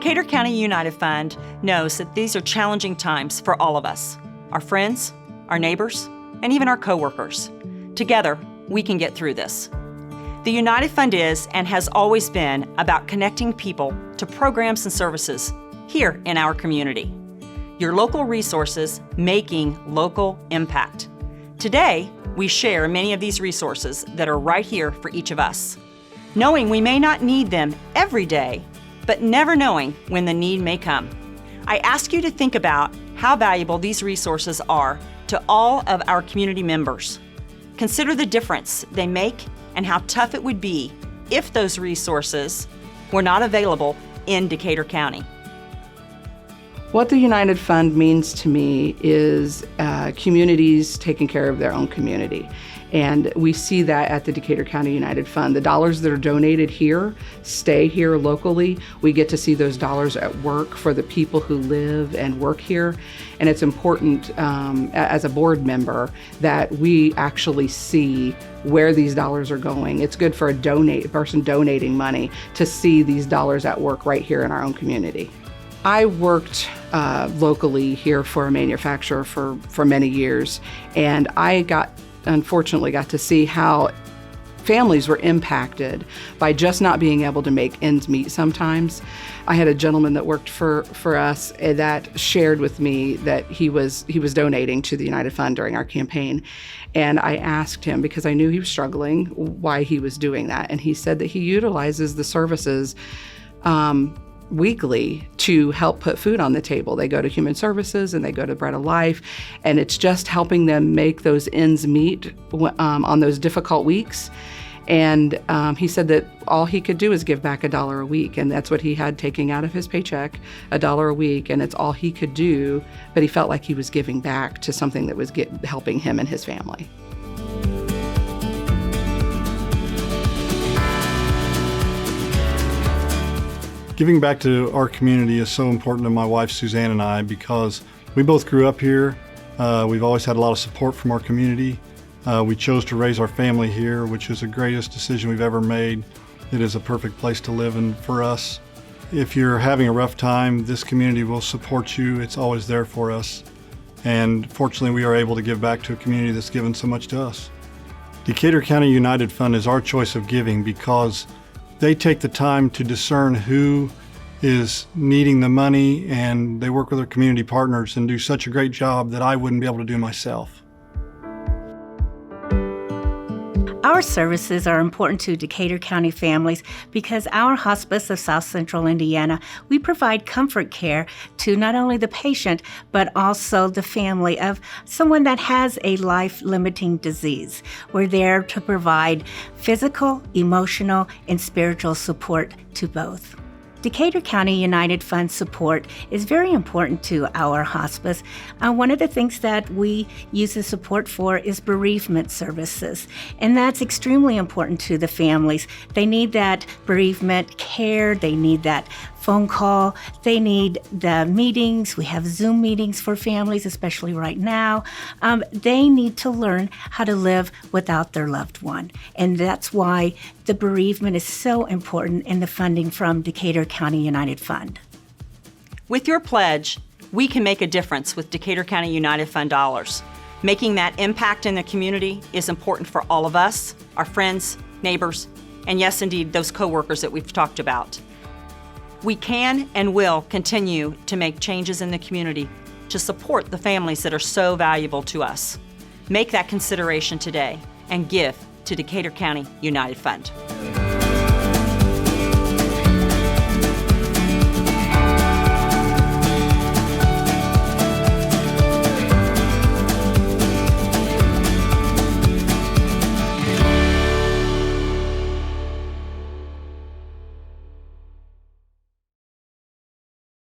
Decatur County United Fund knows that these are challenging times for all of us, our friends, our neighbors, and even our coworkers. Together, we can get through this. The United Fund is and has always been about connecting people to programs and services here in our community. Your local resources making local impact. Today, we share many of these resources that are right here for each of us, knowing we may not need them every day, but never knowing when the need may come. I ask you to think about how valuable these resources are to all of our community members. Consider the difference they make and how tough it would be if those resources were not available in Decatur County. What the United Fund means to me is communities taking care of their own community. And we see that at the Decatur County United Fund. The dollars that are donated here stay here locally. We get to see those dollars at work for the people who live and work here. And it's important as a board member that we actually see where these dollars are going. It's good for a person donating money to see these dollars at work right here in our own community. I worked locally here for a manufacturer for many years, and I unfortunately got to see how families were impacted by just not being able to make ends meet sometimes. I had a gentleman that worked for us that shared with me that he was donating to the United Fund during our campaign. And I asked him, because I knew he was struggling, why he was doing that. And he said that he utilizes the services weekly to help put food on the table. They go to Human Services and they go to Bread of Life, and it's just helping them make those ends meet on those difficult weeks. And he said that all he could do is give back $1 a week, and that's what he had taking out of his paycheck, $1 a week, and it's all he could do, but he felt like he was giving back to something that was helping him and his family. Giving back to our community is so important to my wife Suzanne and I because we both grew up here. We've always had a lot of support from our community. We chose to raise our family here, which is the greatest decision we've ever made. It is a perfect place to live in for us. If you're having a rough time, this community will support you. It's always there for us. And fortunately, we are able to give back to a community that's given so much to us. Decatur County United Fund is our choice of giving because they take the time to discern who is needing the money, and they work with their community partners and do such a great job that I wouldn't be able to do myself. Our services are important to Decatur County families because our Hospice of South Central Indiana, we provide comfort care to not only the patient, but also the family of someone that has a life-limiting disease. We're there to provide physical, emotional, and spiritual support to both. Decatur County United Fund support is very important to our hospice. One of the things that we use the support for is bereavement services, and that's extremely important to the families. They need that bereavement care, they need that phone call, they need the meetings. We have Zoom meetings for families, especially right now. They need to learn how to live without their loved one, and that's why the bereavement is so important in the funding from Decatur County United Fund. With your pledge, we can make a difference with Decatur County United Fund dollars. Making that impact in the community is important for all of us, our friends, neighbors, and yes, indeed, those coworkers that we've talked about. We can and will continue to make changes in the community to support the families that are so valuable to us. Make that consideration today and give to Decatur County United Fund.